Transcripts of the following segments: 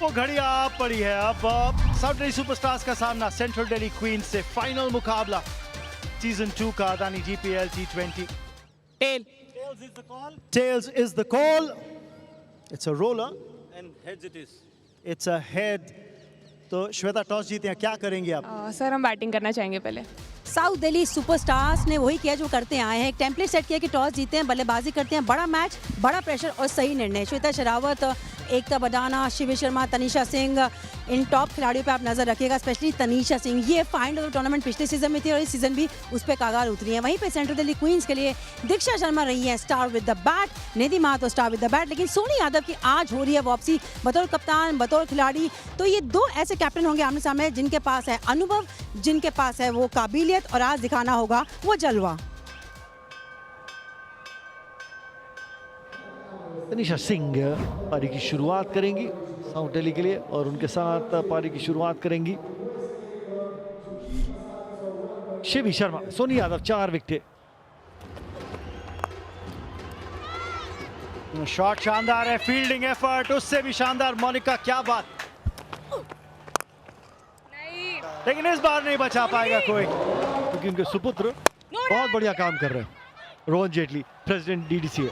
वो घड़ी आ पड़ी है। अब साउथ दिल्ली सुपरस्टार्स का सामना सेंट्रल दिल्ली क्वींस से फाइनल मुकाबला सीजन 2 का Adani GPL T20। Tails is the call. Tails is the call. It's a roller. And heads it is. It's a head. तो श्वेता टॉस जीते हैं, क्या करेंगे आप? सर हम बैटिंग करना चाहेंगे पहले। साउथ दिल्ली सुपरस्टार्स ने वही किया जो करते आए हैं, एक टेम्पलेट सेट किया कि टॉस जीते हैं, बल्लेबाजी करते हैं, बड़ा मैच, बड़ा प्रेशर और सही निर्णय। श्वेता शेरावत, एकता बडाना, शिविर शर्मा, तनीषा सिंह, इन टॉप खिलाड़ियों पे आप नजर रखिएगा, स्पेशली तनीषा सिंह। ये फाइनल टूर्नामेंट पिछले सीजन में थी और इस सीजन भी उस पर कागार उतरी है। वहीं पे सेंट्रल दिल्ली क्वींस के लिए दीक्षा शर्मा रही है star with the bat, Nidhi Mato star with the bat, लेकिन सोनी यादव की आज हो रही है वापसी बतौर कप्तान, बतौर खिलाड़ी। तो ये दो ऐसे कैप्टन होंगे आमने सामने जिनके पास है अनुभव, जिनके पास है वो काबिलियत, और आज दिखाना होगा वो जलवा। तनीषा सिंह पारी की शुरुआत करेंगी साउथ दिल्ली के लिए और उनके साथ पारी की शुरुआत करेंगी शिवी शर्मा। सोनी यादव 4 विकेट। शॉट शानदार है, फील्डिंग एफर्ट उससे भी शानदार। मोनिका क्या बात, नहीं। लेकिन इस बार नहीं बचा पाएगा कोई, क्योंकि उनके सुपुत्र बहुत बढ़िया काम कर रहे हैं। Rohan Jaitley president DDCA।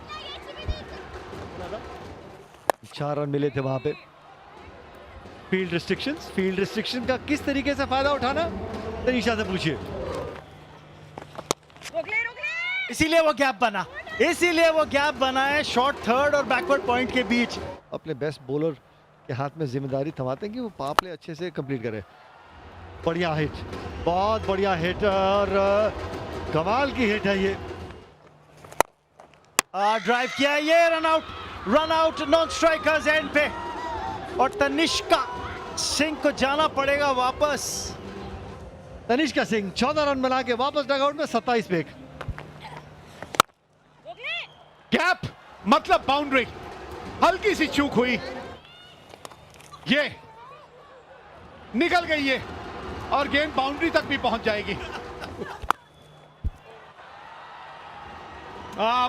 4 run मिले थे वहां पे। फील्ड रिस्ट्रिक्शन का किस तरीके से फायदा उठाना, तनीषा से पूछिए। इसीलिए वो गैप बना है शॉर्ट थर्ड और बैकवर्ड पॉइंट के बीच। अपने बेस्ट बॉलर के हाथ में जिम्मेदारी थमाते हैं कि वो पावर प्ले अच्छे से कंप्लीट करे। बढ़िया हिट, बहुत बढ़िया हिट और कमाल की हिट है ये। ड्राइव किया ये, run out non strikers and पे, और तनिष्का सिंह को जाना पड़ेगा वापस। तनिष्का सिंह 14 रन बना के वापस डगआउट में 27 पे। गैप मतलब बाउंड्री, हल्की सी चूक हुई, ये निकल गई ये, और गेंद बाउंड्री तक भी पहुंच जाएगी।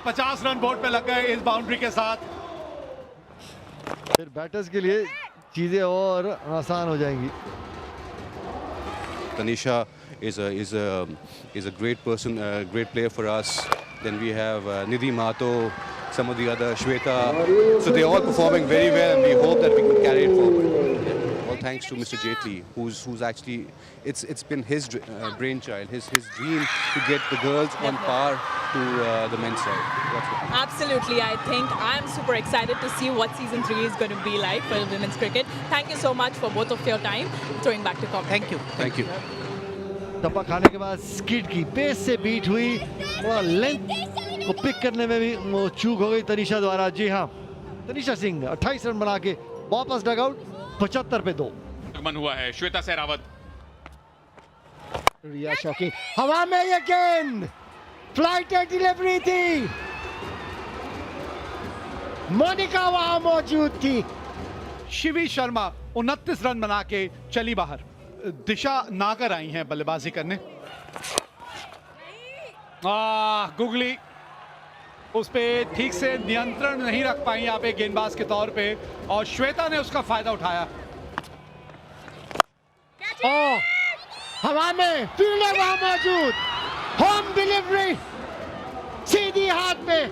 50 रन बोर्ड पे लग गए इस बाउंड्री के साथ। फिर बैटर्स के लिए चीजें और आसान हो जाएंगी। Tanisha is a great person, a great player for us. Then we have Nidhi Mato, some of the other Shweta. So they're all performing very well, and we hope that we can carry it forward. All thanks to Mr. Jaitley, who's actually it's been his brainchild, his dream to get the girls on par to the men's side. Absolutely, I think I'm super excited to see what season 3 is going to be like for women's cricket. Thank you so much for both of your time. Throwing back to Cobb. Thank you. टप्पा खाने के बाद skid की pace से beat हुई, थोड़ा length को pick करने में भी वो चूक हो गई तनीषा द्वारा। जी हाँ, तनीषा सिंह 28 रन बना के वापस डगआउट 75 पे 2। मन हुआ है श्वेता शेरावत। रिया शॉकिंग, हवा में ये गेंद फ्लाइट डिलीवरी थी, मोनिका वहां मौजूद थी। शिवी शर्मा 29 रन बना के चली बाहर। दिशा नागर आई हैं बल्लेबाजी करने। गुगली उस पे ठीक से नियंत्रण नहीं रख पाई यहाँ पे गेंदबाज के तौर पे, और श्वेता ने उसका फायदा उठाया। हवा में फील्डर वहां मौजूद, होम डिलीवरी सीधी हाथ में।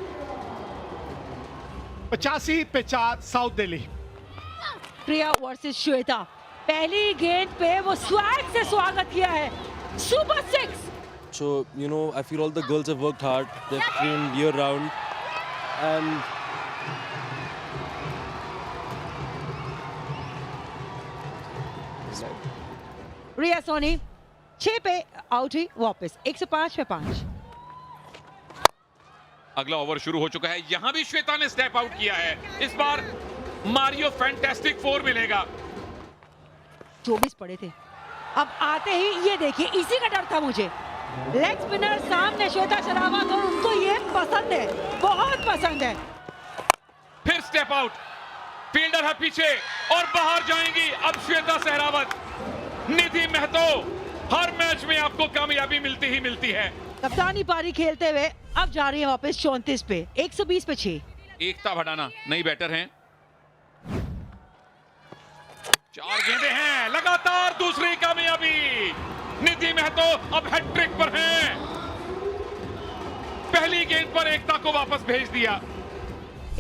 85 पे 4 साउथ दिल्ली। प्रिया वर्सेस श्वेता, पहली गेंद पे वो स्वैग से स्वागत किया है, super 6। So, you know, I feel all the girls have worked hard. They've trained year round, and रिया सोनी 6 पे आउट हुई वापस, 105 पे 5। अगला ओवर शुरू हो चुका है, यहां भी श्वेता ने स्टेप आउट किया है। इस बार मारियो फैंटास्टिक 4 मिलेगा। 24 पड़े थे, अब आते ही ये देखिए, इसी का डर था मुझे। लेग स्पिनर सामने श्वेता शेरावत, और उनको ये पसंद है, बहुत पसंद है। फिर स्टेप आउट, फील्डर है पीछे और बाहर जाएंगी अब श्वेता शेरावत। निधि महतो, हर मैच में आपको कामयाबी मिलती ही मिलती है। कप्तानी पारी खेलते हुए अब जा रही है वापस 34 पे, 120 पे 6। एकता भडाना नई बैटर हैं। 4 गेंदें हैं, लगातार दूसरी कामयाबी। निधि महतो अब हैट्रिक पर हैं। पहली गेंद पर एकता को वापस भेज दिया।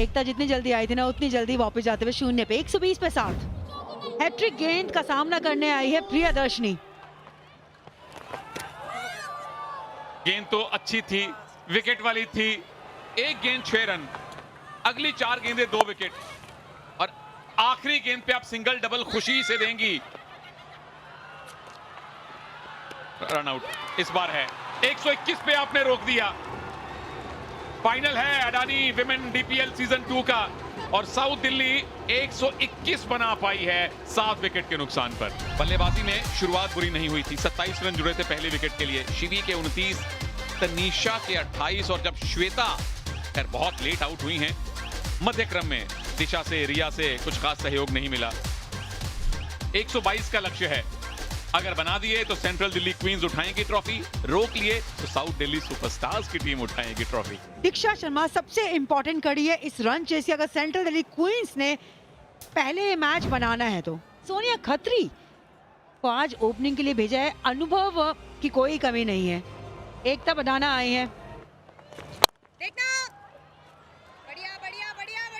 एकता जितनी जल्दी आई थी ना उतनी जल्दी वापस जाते हुए शून्य पे 120 पे 7। हैट्रिक गेंद का सामना करने आई है प्रियदर्शनी। गेंद तो अच्छी थी, विकेट वाली थी। एक गेंद 6 रन, अगली 4 गेंदें 2 विकेट, और आखिरी गेंद पे आप सिंगल डबल खुशी से देंगी। रन आउट इस बार है। 121 पे आपने रोक दिया। फाइनल है अडानी विमेन डीपीएल सीजन 2 का, और साउथ दिल्ली 121 बना पाई है 7 विकेट के नुकसान पर। बल्लेबाजी में शुरुआत बुरी नहीं हुई थी। 27 रन जुड़े थे पहले विकेट के लिए। शिवी के 29, तनीषा के 28, और जब श्वेता खैर बहुत लेट आउट हुई हैं मध्य क्रम में, दिशा से रिया से कुछ खास सहयोग नहीं मिला। 122 का लक्ष्य है, अगर बना दिए तो सेंट्रल दिल्ली क्वींस उठाएंगी ट्रॉफी, रोक लिए तो साउथ दिल्ली सुपरस्टार्स की टीम उठाएगी ट्रॉफी। दीक्षा शर्मा सबसे इंपॉर्टेंट कड़ी है इस रन चेस की। अगर सेंट्रल दिल्ली क्वींस ने पहले मैच बनाना है तो सोनिया खत्री को आज ओपनिंग के लिए भेजा है। अनुभव की कोई कमी नहीं है। एकता बदाना आई है,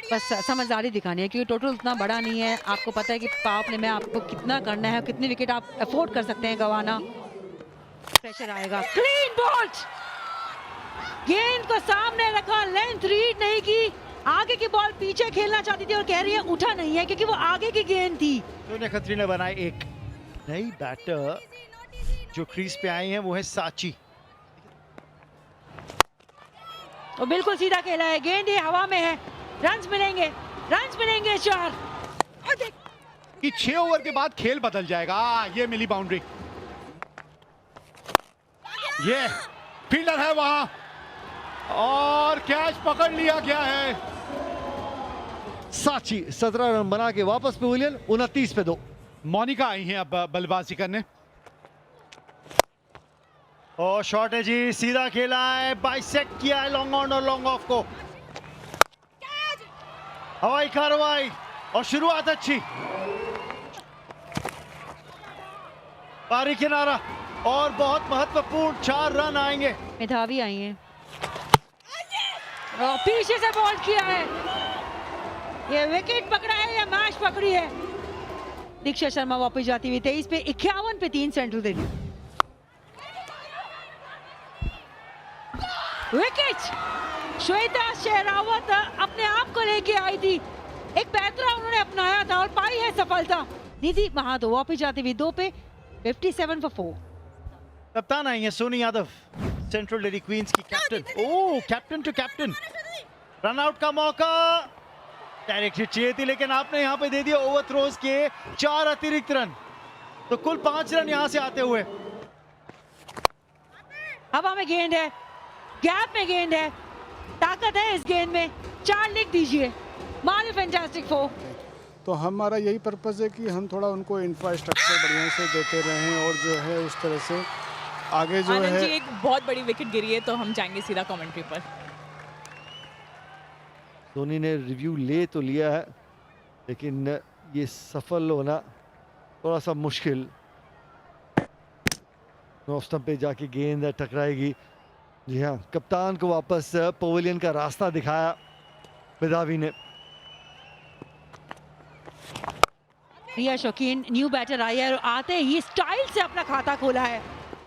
बस समझदारी दिखानी है क्योंकि टोटल उतना बड़ा नहीं है। आपको पता है कि पावर प्ले में आपको कितना करना है, कितनी विकेट आप अफोर्ड कर सकते हैं गंवाना। प्रेशर आएगा, क्लीन बॉल्ड, गेंद को सामने रखा, लेंथ रीड नहीं की, आगे की बॉल पीछे खेलना चाहती थी और कह रही है उठा नहीं है क्योंकि वो आगे की गेंद थी। सोनिया खत्री ने बनाई एक नई बैटर जो क्रीज पे आई है, वो है साची। और बिल्कुल सीधा खेला है, गेंद ये हवा में है, रन्स मिलेंगे 4। कि 6 ओवर के बाद खेल बदल जाएगा। ये मिली बाउंड्री, ये फील्डर है वहां, और कैच पकड़ लिया गया है। साची 17 रन बना के वापस पवेलियन, 29 पे 2। मोनिका आई हैं अब बल्लेबाजी करने। और शॉट है जी, सीधा खेला है, बाइसेक्ट किया है लॉन्ग ऑन और लॉन्ग ऑफ को। हवाई कार्रवाई और शुरुआत अच्छी, पारी किनारा, और बहुत महत्वपूर्ण 4 रन आएंगे। मेधावी आई हैं और पीछे से बॉल किया है। ये विकेट पकड़ा है या मैच पकड़ी है। दीक्षा शर्मा वापस जाती हुई 23 पे 51 पे 3 सेंट्रल दिल्ली। विकेट श्वेता शेरावत अपने आप को लेके आई थी, एक पैतरा उन्होंने अपनाया था और पाई है सफलता। निधि महातो वापस जाती हुई 2 पे 57 for 4। कप्तान आई है सोनी यादव, सेंट्रल दिल्ली क्वींस की captain. Oh, captain to captain. Run out का मौका, डायरेक्ट हिट चाहिए थी लेकिन आपने यहाँ पे दे दिया ओवर थ्रोज के 4 अतिरिक्त रन, तो कुल 5 रन यहाँ से आते हुए। हवा में गेंद है, गैप में गेंद है, ताकत है इस गेंद में। 4 लिख दीजिए, मारे फैंटास्टिक 4। तो हमारा यही पर्पज़ है कि हम थोड़ा उनको इंफ्रास्ट्रक्चर बढ़िया से देते रहें, और जो है उस तरह से आगे जो आनंद है। जी, एक बहुत बड़ी विकेट गिरी है तो हम जाएंगे सीधा कमेंट्री पर। धोनी ने रिव्यू ले तो लिया है लेकिन ये सफल होना थोड़ा सा मुश्किल। ऑफ स्टंप पे जाके गेंद टकराएगी। जी हाँ, कप्तान को वापस पवेलियन का रास्ता दिखाया मेधावी ने। रिया शौकीन न्यू बैटर आई है और आते ही स्टाइल से अपना खाता खोला है।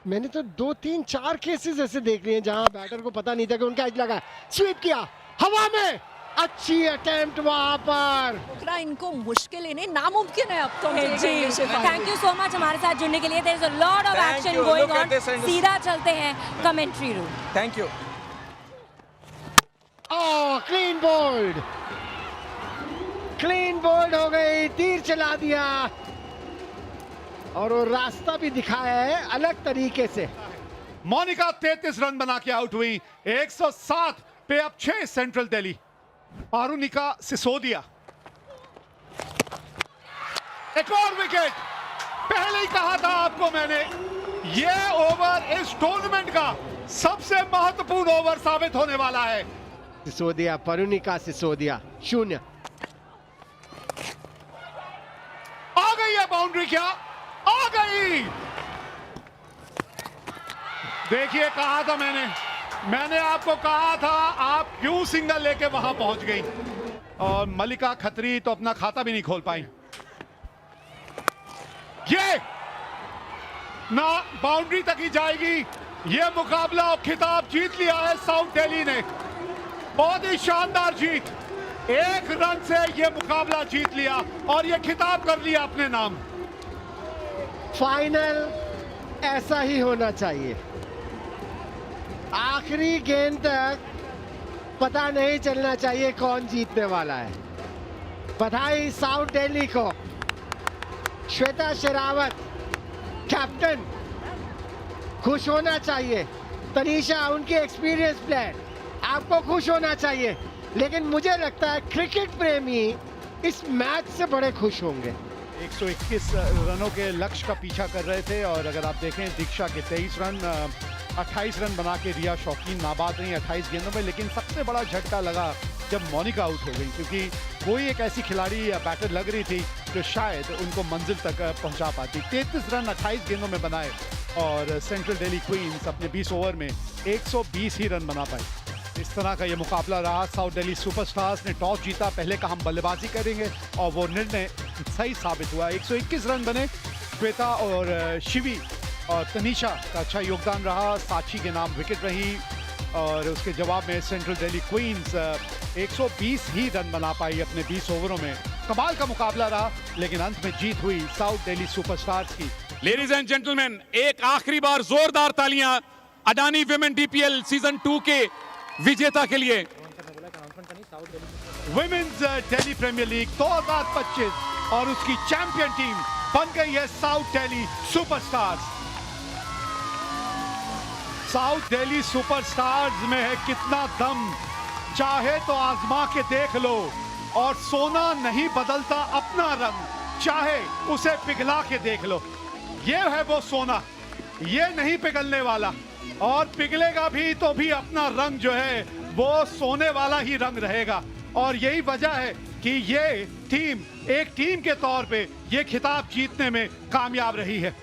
मैंने तो 2, 3, 4 केसेस ऐसे देख लिए हैं जहां बैटर को पता नहीं था कि उनका एज लगा, स्वीप किया हवा में, अच्छी अटेम्प्ट वहां पर। इनको मुश्किल नहीं, नामुमकिन है अब तो। थैंक यू सो मच हमारे साथ जुड़ने के लिए। There is a lot of action going on. सीधा चलते हैं commentary room. Thank you. Oh, clean bowled, clean bowled हो गई, तीर चला दिया और वो रास्ता भी दिखाया है अलग तरीके से। मोनिका 33 रन बना के आउट हुई। 107 पे अब 6 सेंट्रल दिल्ली। पारुनिका सिसोदिया, एक और विकेट। पहले ही कहा था आपको मैंने, ये ओवर इस टूर्नामेंट का सबसे महत्वपूर्ण ओवर साबित होने वाला है। सिसोदिया, पारुनिका सिसोदिया 0। आ गई है ये बाउंड्री क्या आ गई। देखिए, कहा था मैंने आपको कहा था, आप क्यों सिंगल लेके वहां पहुंच गई। और मलिका खत्री तो अपना खाता भी नहीं खोल पाई। ये ना बाउंड्री तक ही जाएगी। ये मुकाबला और खिताब जीत लिया है साउथ दिल्ली ने। बहुत ही शानदार जीत, 1 रन से ये मुकाबला जीत लिया और ये खिताब कर लिया अपने नाम। फाइनल ऐसा ही होना चाहिए। आखिरी गेंद तक पता नहीं चलना चाहिए कौन जीतने वाला है। बधाई साउथ दिल्ली को। श्वेता शेरावत कैप्टन, खुश होना चाहिए। तनीषा, उनकी एक्सपीरियंस प्लेयर, आपको खुश होना चाहिए। लेकिन मुझे लगता है क्रिकेट प्रेमी इस मैच से बड़े खुश होंगे। 121 रनों के लक्ष्य का पीछा कर रहे थे और अगर आप देखें दीक्षा के 23 रन, 28 रन बना के रिया शौकीन नाबाद रही 28 गेंदों में। लेकिन सबसे बड़ा झटका लगा जब मोनिका आउट हो गई, क्योंकि कोई एक ऐसी खिलाड़ी या बैटर लग रही थी जो शायद उनको मंजिल तक पहुंचा पाती। 33 रन 28 गेंदों में बनाए और सेंट्रल दिल्ली क्वींस अपने 20 ओवर में 120 ही रन बना पाई। इस तरह का ये मुकाबला रहा। साउथ दिल्ली सुपरस्टार्स ने टॉस जीता, पहले कहा हम बल्लेबाजी करेंगे और वो निर्णय सही साबित हुआ। 121 रन बने। श्वेता और शिवी और तनीषा का अच्छा योगदान रहा। साक्षी के नाम विकेट रही और उसके जवाब में सेंट्रल दिल्ली क्वींस 120 ही रन बना पाई अपने 20 ओवरों में। कमाल का मुकाबला रहा, लेकिन अंत में जीत हुई साउथ दिल्ली सुपरस्टार्स की। लेडीज एंड जेंटलमैन, एक आखिरी बार जोरदार तालियां अडानी विमेन डीपीएल सीजन 2 के विजेता के लिए। विमेन्स दिल्ली प्रीमियर लीग 2025 और उसकी चैंपियन टीम बन गई है south Delhi superstars. South Delhi superstars में है कितना दम, चाहे तो आजमा के देख लो। और सोना नहीं बदलता अपना रंग, चाहे उसे पिघला के देख लो। ये है वो सोना, ये नहीं पिघलने वाला, और पिघलेगा भी तो भी अपना रंग जो है वो सोने वाला ही रंग रहेगा। और यही वजह है कि ये टीम एक टीम के तौर पे ये खिताब जीतने में कामयाब रही है।